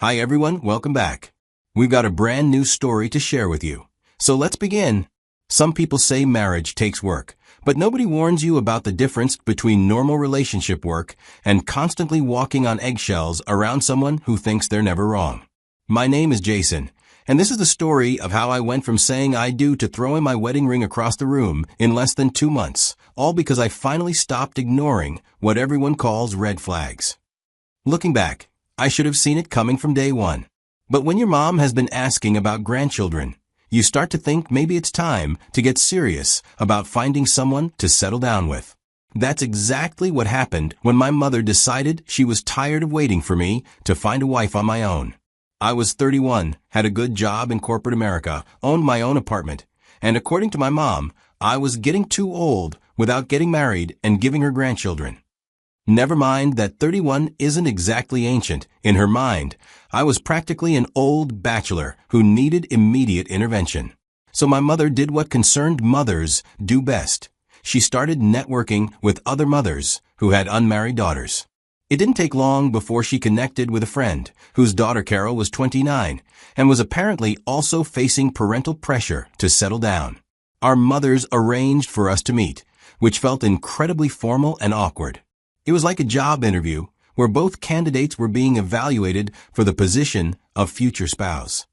Hi everyone, welcome back. We've got a brand new story to share with you. So let's begin. Some people say marriage takes work, but nobody warns you about the difference between normal relationship work and constantly walking on eggshells around someone who thinks they're never wrong. My name is Jason, and this is the story of how I went from saying I do to throwing my wedding ring across the room in less than 2 months, all because I finally stopped ignoring what everyone calls red flags. Looking back, I should have seen it coming from day one. But when your mom has been asking about grandchildren, you start to think maybe it's time to get serious about finding someone to settle down with. That's exactly what happened when my mother decided she was tired of waiting for me to find a wife on my own. I was 31, had a good job in corporate America, owned my own apartment, and according to my mom, I was getting too old without getting married and giving her grandchildren. Never mind that 31 isn't exactly ancient. In her mind, I was practically an old bachelor who needed immediate intervention. So my mother did what concerned mothers do best. She started networking with other mothers who had unmarried daughters. It didn't take long before she connected with a friend whose daughter Carol was 29 and was apparently also facing parental pressure to settle down. Our mothers arranged for us to meet, which felt incredibly formal and awkward. It was like a job interview where both candidates were being evaluated for the position of future spouse.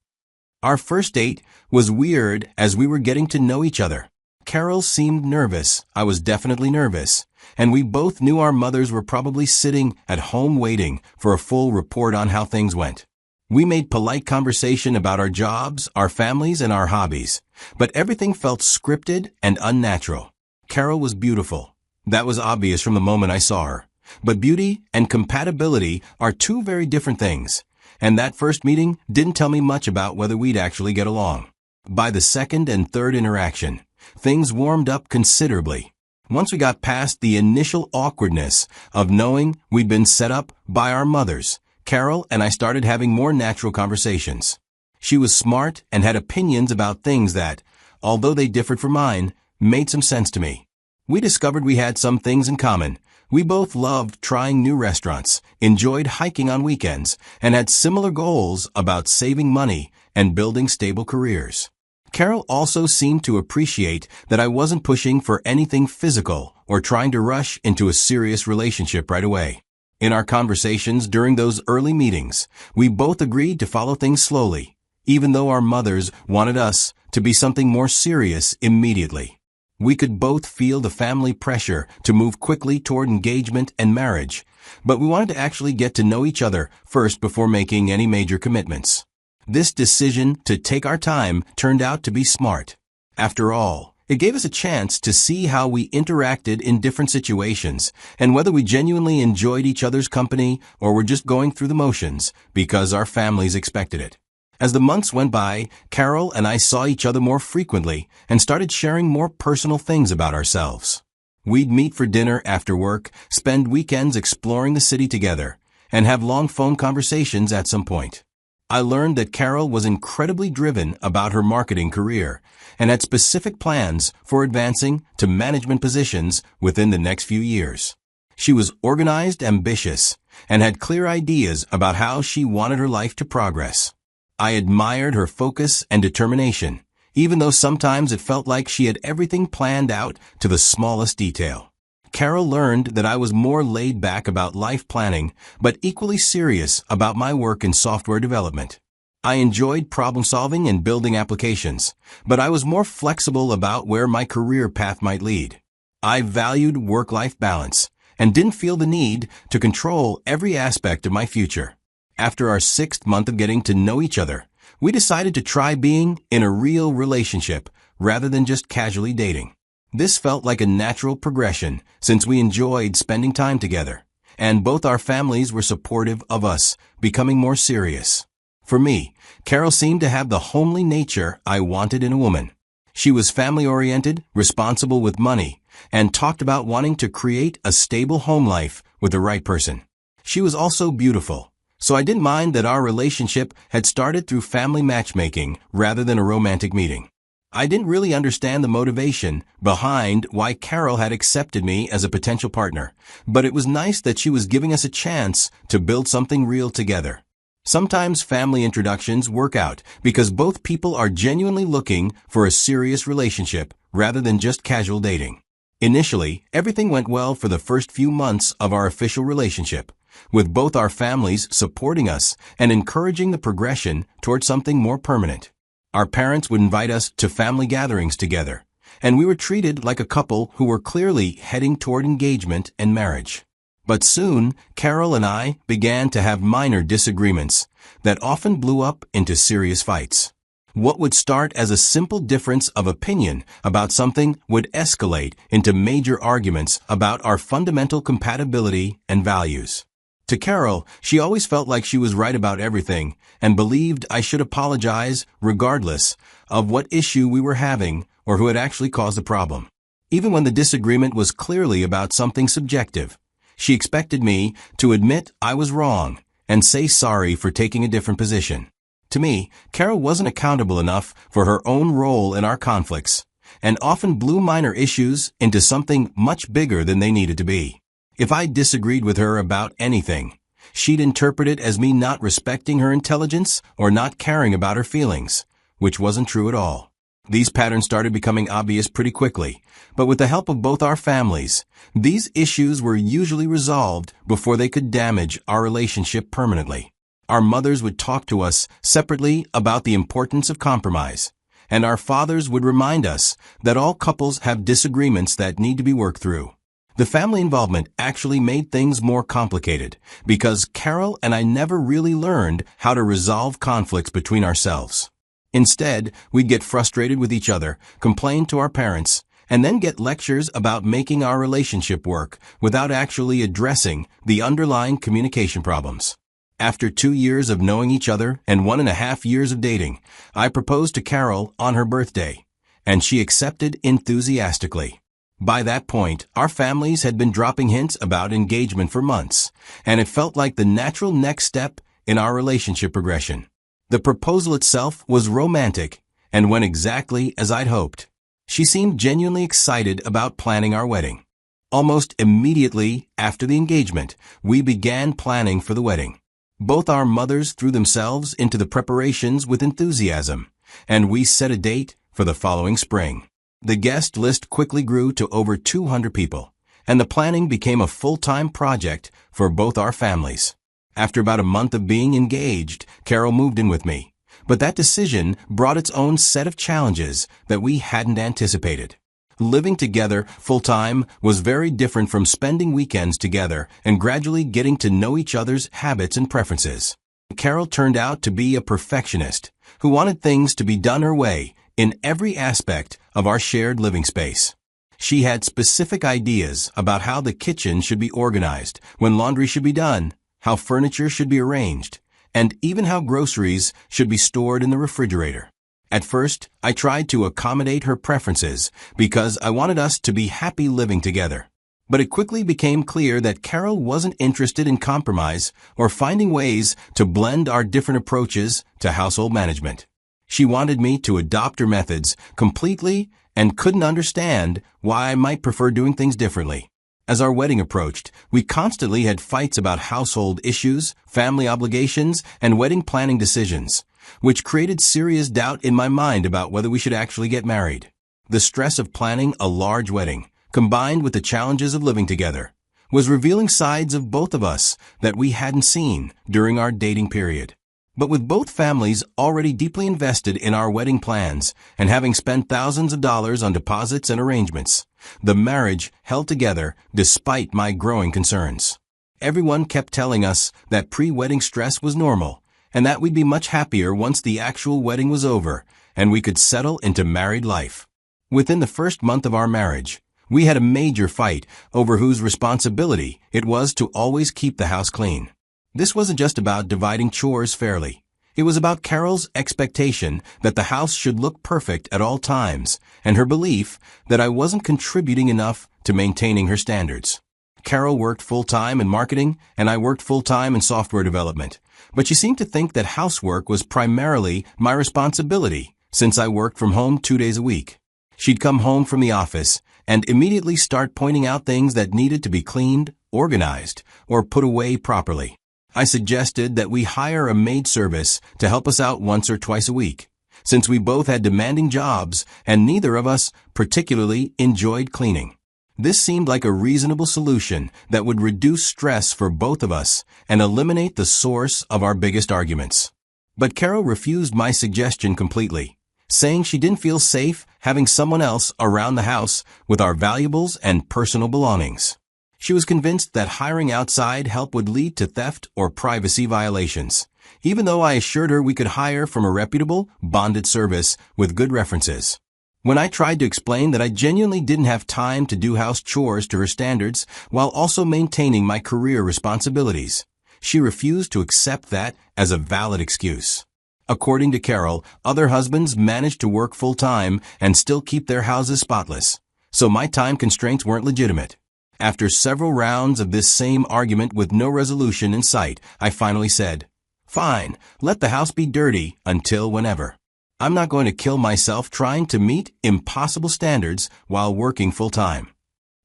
Our first date was weird as we were getting to know each other. Carol seemed nervous. I was definitely nervous. And we both knew our mothers were probably sitting at home waiting for a full report on how things went. We made polite conversation about our jobs, our families, and our hobbies. But everything felt scripted and unnatural. Carol was beautiful. That was obvious from the moment I saw her. But beauty and compatibility are two very different things. And that first meeting didn't tell me much about whether we'd actually get along. By the second and third interaction, things warmed up considerably. Once we got past the initial awkwardness of knowing we'd been set up by our mothers, Carol and I started having more natural conversations. She was smart and had opinions about things that, although they differed from mine, made some sense to me. We discovered we had some things in common. We both loved trying new restaurants, enjoyed hiking on weekends, and had similar goals about saving money and building stable careers. Carol also seemed to appreciate that I wasn't pushing for anything physical or trying to rush into a serious relationship right away. In our conversations during those early meetings, we both agreed to follow things slowly, even though our mothers wanted us to be something more serious immediately. We could both feel the family pressure to move quickly toward engagement and marriage, but we wanted to actually get to know each other first before making any major commitments. This decision to take our time turned out to be smart. After all, it gave us a chance to see how we interacted in different situations and whether we genuinely enjoyed each other's company or were just going through the motions because our families expected it. As the months went by, Carol and I saw each other more frequently and started sharing more personal things about ourselves. We'd meet for dinner after work, spend weekends exploring the city together, and have long phone conversations at some point. I learned that Carol was incredibly driven about her marketing career and had specific plans for advancing to management positions within the next few years. She was organized, ambitious, and had clear ideas about how she wanted her life to progress. I admired her focus and determination, even though sometimes it felt like she had everything planned out to the smallest detail. Carol learned that I was more laid back about life planning, but equally serious about my work in software development. I enjoyed problem solving and building applications, but I was more flexible about where my career path might lead. I valued work-life balance and didn't feel the need to control every aspect of my future. After our 6th month of getting to know each other, we decided to try being in a real relationship rather than just casually dating. This felt like a natural progression since we enjoyed spending time together, and both our families were supportive of us becoming more serious. For me, Carol seemed to have the homely nature I wanted in a woman. She was family-oriented, responsible with money, and talked about wanting to create a stable home life with the right person. She was also beautiful, so I didn't mind that our relationship had started through family matchmaking rather than a romantic meeting. I didn't really understand the motivation behind why Carol had accepted me as a potential partner, but it was nice that she was giving us a chance to build something real together. Sometimes family introductions work out because both people are genuinely looking for a serious relationship rather than just casual dating. Initially, everything went well for the first few months of our official relationship, with both our families supporting us and encouraging the progression toward something more permanent. Our parents would invite us to family gatherings together, and we were treated like a couple who were clearly heading toward engagement and marriage. But soon, Carol and I began to have minor disagreements that often blew up into serious fights. What would start as a simple difference of opinion about something would escalate into major arguments about our fundamental compatibility and values. To Carol, she always felt like she was right about everything and believed I should apologize regardless of what issue we were having or who had actually caused the problem. Even when the disagreement was clearly about something subjective, she expected me to admit I was wrong and say sorry for taking a different position. To me, Carol wasn't accountable enough for her own role in our conflicts, and often blew minor issues into something much bigger than they needed to be. If I disagreed with her about anything, she'd interpret it as me not respecting her intelligence or not caring about her feelings, which wasn't true at all. These patterns started becoming obvious pretty quickly, but with the help of both our families, these issues were usually resolved before they could damage our relationship permanently. Our mothers would talk to us separately about the importance of compromise, and our fathers would remind us that all couples have disagreements that need to be worked through. The family involvement actually made things more complicated because Carol and I never really learned how to resolve conflicts between ourselves. Instead, we'd get frustrated with each other, complain to our parents, and then get lectures about making our relationship work without actually addressing the underlying communication problems. After 2 years of knowing each other and 1.5 years of dating, I proposed to Carol on her birthday, and she accepted enthusiastically. By that point, our families had been dropping hints about engagement for months, and it felt like the natural next step in our relationship progression. The proposal itself was romantic and went exactly as I'd hoped. She seemed genuinely excited about planning our wedding. Almost immediately after the engagement, we began planning for the wedding. Both our mothers threw themselves into the preparations with enthusiasm, and we set a date for the following spring. The guest list quickly grew to over 200 people, and the planning became a full-time project for both our families. After about a month of being engaged, Carol moved in with me, but that decision brought its own set of challenges that we hadn't anticipated. Living together full-time was very different from spending weekends together and gradually getting to know each other's habits and preferences. Carol turned out to be a perfectionist who wanted things to be done her way in every aspect of our shared living space. She had specific ideas about how the kitchen should be organized, when laundry should be done, how furniture should be arranged, and even how groceries should be stored in the refrigerator. At first, I tried to accommodate her preferences because I wanted us to be happy living together. But it quickly became clear that Carol wasn't interested in compromise or finding ways to blend our different approaches to household management. She wanted me to adopt her methods completely and couldn't understand why I might prefer doing things differently. As our wedding approached, we constantly had fights about household issues, family obligations, and wedding planning decisions, which created serious doubt in my mind about whether we should actually get married. The stress of planning a large wedding, combined with the challenges of living together, was revealing sides of both of us that we hadn't seen during our dating period. But with both families already deeply invested in our wedding plans and having spent thousands of dollars on deposits and arrangements, the marriage held together despite my growing concerns. Everyone kept telling us that pre-wedding stress was normal and that we'd be much happier once the actual wedding was over and we could settle into married life. Within the first month of our marriage, we had a major fight over whose responsibility it was to always keep the house clean. This wasn't just about dividing chores fairly. It was about Carol's expectation that the house should look perfect at all times, and her belief that I wasn't contributing enough to maintaining her standards. Carol worked full-time in marketing, and I worked full-time in software development, but she seemed to think that housework was primarily my responsibility, since I worked from home 2 days a week. She'd come home from the office and immediately start pointing out things that needed to be cleaned, organized, or put away properly. I suggested that we hire a maid service to help us out once or twice a week, since we both had demanding jobs and neither of us particularly enjoyed cleaning. This seemed like a reasonable solution that would reduce stress for both of us and eliminate the source of our biggest arguments. But Carol refused my suggestion completely, saying she didn't feel safe having someone else around the house with our valuables and personal belongings. She was convinced that hiring outside help would lead to theft or privacy violations, even though I assured her we could hire from a reputable, bonded service with good references. When I tried to explain that I genuinely didn't have time to do house chores to her standards while also maintaining my career responsibilities, she refused to accept that as a valid excuse. According to Carol, other husbands manage to work full-time and still keep their houses spotless, so my time constraints weren't legitimate. After several rounds of this same argument with no resolution in sight, I finally said, "Fine, let the house be dirty until whenever. I'm not going to kill myself trying to meet impossible standards while working full-time."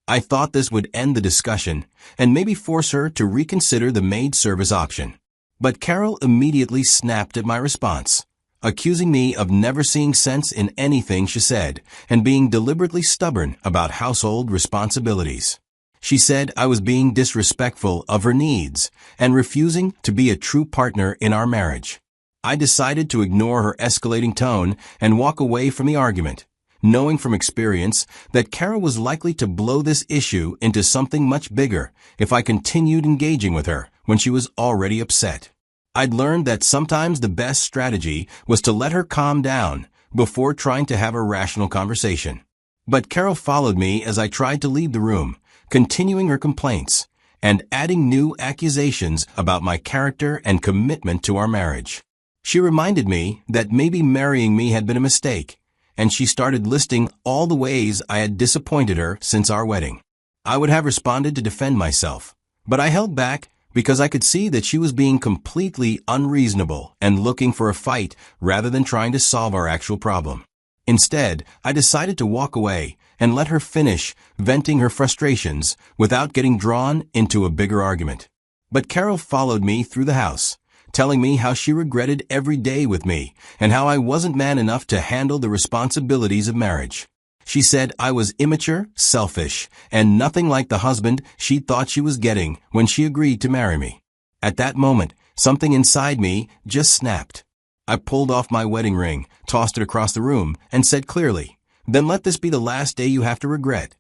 I thought this would end the discussion and maybe force her to reconsider the maid service option. But Carol immediately snapped at my response, accusing me of never seeing sense in anything she said and being deliberately stubborn about household responsibilities. She said I was being disrespectful of her needs and refusing to be a true partner in our marriage. I decided to ignore her escalating tone and walk away from the argument, knowing from experience that Carol was likely to blow this issue into something much bigger if I continued engaging with her when she was already upset. I'd learned that sometimes the best strategy was to let her calm down before trying to have a rational conversation. But Carol followed me as I tried to leave the room, continuing her complaints and adding new accusations about my character and commitment to our marriage. She reminded me that maybe marrying me had been a mistake, and she started listing all the ways I had disappointed her since our wedding. I would have responded to defend myself, but I held back because I could see that she was being completely unreasonable and looking for a fight rather than trying to solve our actual problem. Instead, I decided to walk away and let her finish venting her frustrations without getting drawn into a bigger argument. But Carol followed me through the house, telling me how she regretted every day with me and how I wasn't man enough to handle the responsibilities of marriage. She said I was immature, selfish, and nothing like the husband she thought she was getting when she agreed to marry me. At that moment, something inside me just snapped. I pulled off my wedding ring, tossed it across the room, and said clearly, "Then let this be the last day you have to regret."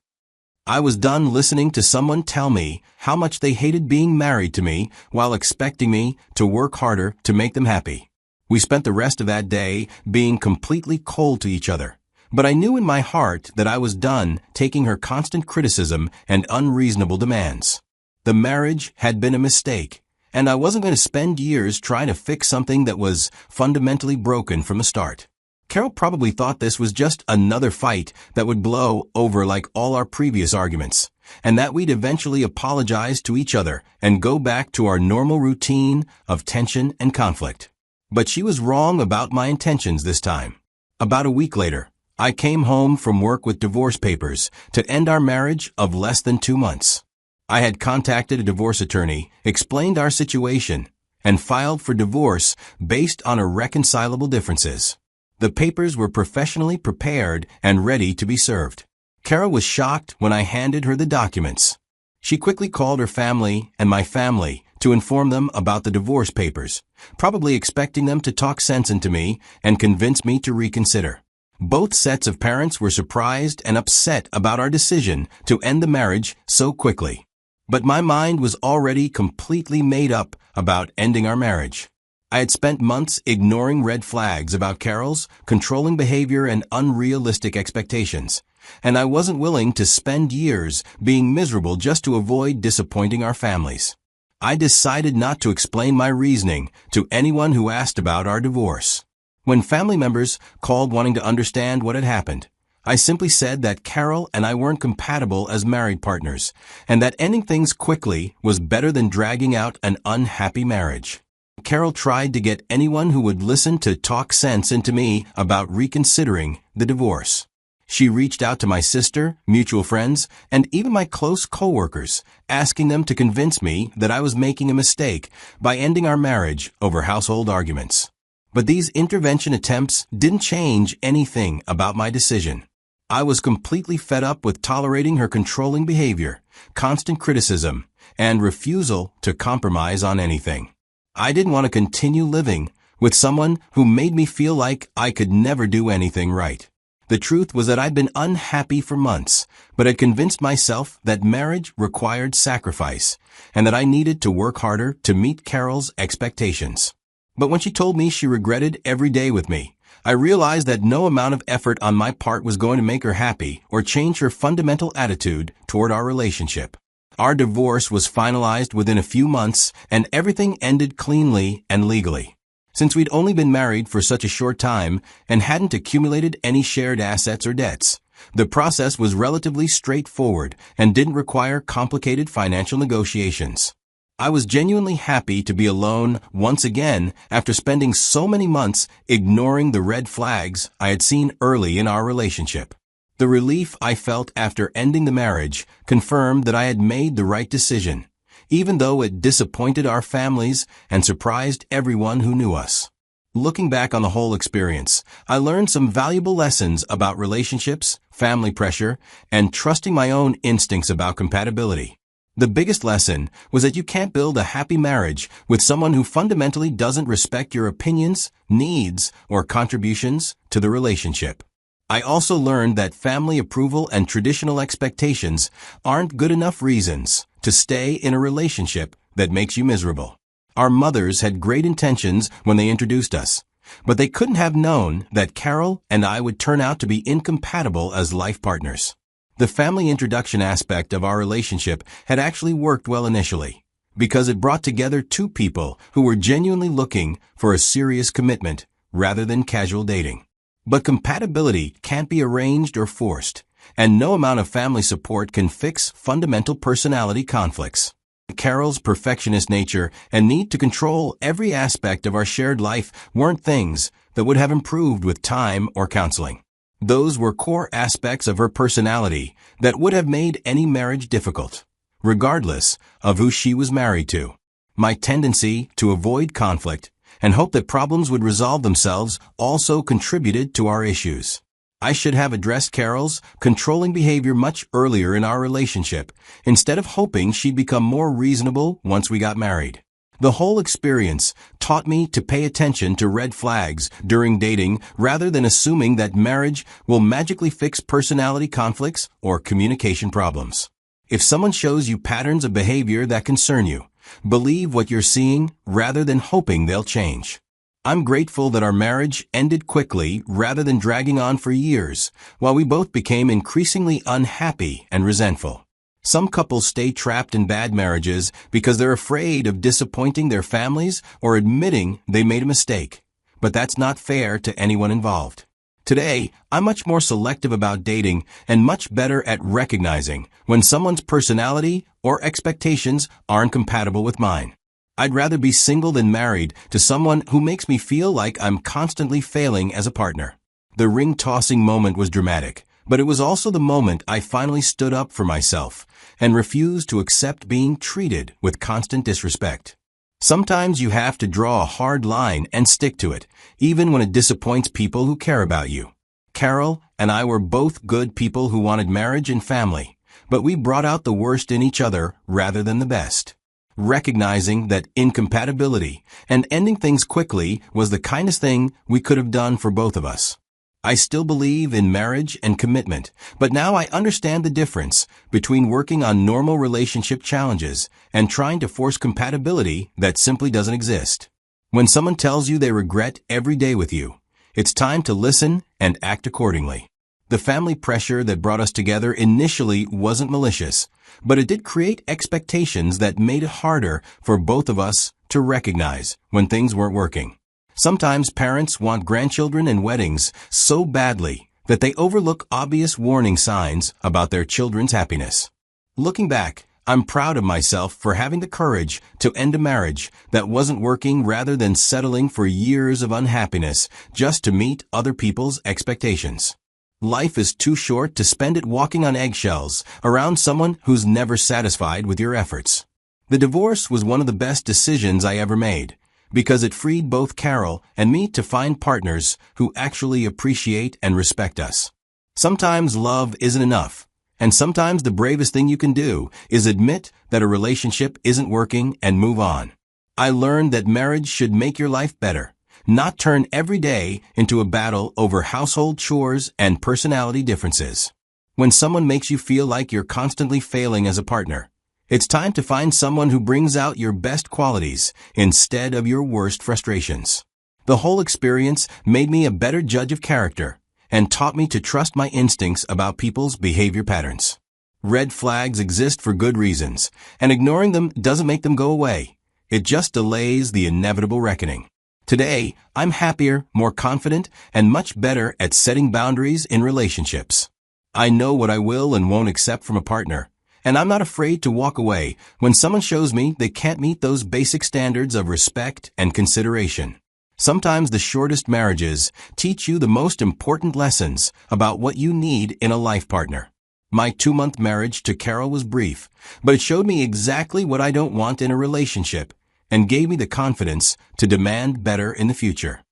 I was done listening to someone tell me how much they hated being married to me while expecting me to work harder to make them happy. We spent the rest of that day being completely cold to each other, but I knew in my heart that I was done taking her constant criticism and unreasonable demands. The marriage had been a mistake, and I wasn't going to spend years trying to fix something that was fundamentally broken from the start. Carol probably thought this was just another fight that would blow over like all our previous arguments, and that we'd eventually apologize to each other and go back to our normal routine of tension and conflict. But she was wrong about my intentions this time. About a week later, I came home from work with divorce papers to end our marriage of less than 2 months. I had contacted a divorce attorney, explained our situation, and filed for divorce based on irreconcilable differences. The papers were professionally prepared and ready to be served. Carol was shocked when I handed her the documents. She quickly called her family and my family to inform them about the divorce papers, probably expecting them to talk sense into me and convince me to reconsider. Both sets of parents were surprised and upset about our decision to end the marriage so quickly. But my mind was already completely made up about ending our marriage. I had spent months ignoring red flags about Carol's controlling behavior and unrealistic expectations, and I wasn't willing to spend years being miserable just to avoid disappointing our families. I decided not to explain my reasoning to anyone who asked about our divorce. When family members called wanting to understand what had happened, I simply said that Carol and I weren't compatible as married partners, and that ending things quickly was better than dragging out an unhappy marriage. Carol tried to get anyone who would listen to talk sense into me about reconsidering the divorce. She reached out to my sister, mutual friends, and even my close coworkers, asking them to convince me that I was making a mistake by ending our marriage over household arguments. But these intervention attempts didn't change anything about my decision. I was completely fed up with tolerating her controlling behavior, constant criticism, and refusal to compromise on anything. I didn't want to continue living with someone who made me feel like I could never do anything right. The truth was that I'd been unhappy for months, but had convinced myself that marriage required sacrifice, and that I needed to work harder to meet Carol's expectations. But when she told me she regretted every day with me, I realized that no amount of effort on my part was going to make her happy or change her fundamental attitude toward our relationship. Our divorce was finalized within a few months, and everything ended cleanly and legally. Since we'd only been married for such a short time and hadn't accumulated any shared assets or debts, the process was relatively straightforward and didn't require complicated financial negotiations. I was genuinely happy to be alone once again after spending so many months ignoring the red flags I had seen early in our relationship. The relief I felt after ending the marriage confirmed that I had made the right decision, even though it disappointed our families and surprised everyone who knew us. Looking back on the whole experience, I learned some valuable lessons about relationships, family pressure, and trusting my own instincts about compatibility. The biggest lesson was that you can't build a happy marriage with someone who fundamentally doesn't respect your opinions, needs, or contributions to the relationship. I also learned that family approval and traditional expectations aren't good enough reasons to stay in a relationship that makes you miserable. Our mothers had great intentions when they introduced us, but they couldn't have known that Carol and I would turn out to be incompatible as life partners. The family introduction aspect of our relationship had actually worked well initially, because it brought together two people who were genuinely looking for a serious commitment rather than casual dating. But compatibility can't be arranged or forced, and no amount of family support can fix fundamental personality conflicts. Carol's perfectionist nature and need to control every aspect of our shared life weren't things that would have improved with time or counseling. Those were core aspects of her personality that would have made any marriage difficult, regardless of who she was married to. My tendency to avoid conflict and hope that problems would resolve themselves also contributed to our issues. I should have addressed Carol's controlling behavior much earlier in our relationship, instead of hoping she'd become more reasonable once we got married. The whole experience taught me to pay attention to red flags during dating rather than assuming that marriage will magically fix personality conflicts or communication problems. If someone shows you patterns of behavior that concern you, believe what you're seeing rather than hoping they'll change. I'm grateful that our marriage ended quickly rather than dragging on for years, while we both became increasingly unhappy and resentful. Some couples stay trapped in bad marriages because they're afraid of disappointing their families or admitting they made a mistake. But that's not fair to anyone involved. Today, I'm much more selective about dating and much better at recognizing when someone's personality or expectations aren't compatible with mine. I'd rather be single than married to someone who makes me feel like I'm constantly failing as a partner. The ring-tossing moment was dramatic, but it was also the moment I finally stood up for myself and refused to accept being treated with constant disrespect. Sometimes you have to draw a hard line and stick to it, even when it disappoints people who care about you. Carol and I were both good people who wanted marriage and family, but we brought out the worst in each other rather than the best. Recognizing that incompatibility and ending things quickly was the kindest thing we could have done for both of us. I still believe in marriage and commitment, but now I understand the difference between working on normal relationship challenges and trying to force compatibility that simply doesn't exist. When someone tells you they regret every day with you, it's time to listen and act accordingly. The family pressure that brought us together initially wasn't malicious, but it did create expectations that made it harder for both of us to recognize when things weren't working. Sometimes parents want grandchildren and weddings so badly that they overlook obvious warning signs about their children's happiness. Looking back, I'm proud of myself for having the courage to end a marriage that wasn't working rather than settling for years of unhappiness just to meet other people's expectations. Life is too short to spend it walking on eggshells around someone who's never satisfied with your efforts. The divorce was one of the best decisions I ever made, because it freed both Carol and me to find partners who actually appreciate and respect us. Sometimes love isn't enough, and sometimes the bravest thing you can do is admit that a relationship isn't working and move on. I learned that marriage should make your life better, not turn every day into a battle over household chores and personality differences. When someone makes you feel like you're constantly failing as a partner, it's time to find someone who brings out your best qualities instead of your worst frustrations. The whole experience made me a better judge of character and taught me to trust my instincts about people's behavior patterns. Red flags exist for good reasons, and ignoring them doesn't make them go away. It just delays the inevitable reckoning. Today, I'm happier, more confident, and much better at setting boundaries in relationships. I know what I will and won't accept from a partner, and I'm not afraid to walk away when someone shows me they can't meet those basic standards of respect and consideration. Sometimes the shortest marriages teach you the most important lessons about what you need in a life partner. My 2-month marriage to Carol was brief, but it showed me exactly what I don't want in a relationship and gave me the confidence to demand better in the future.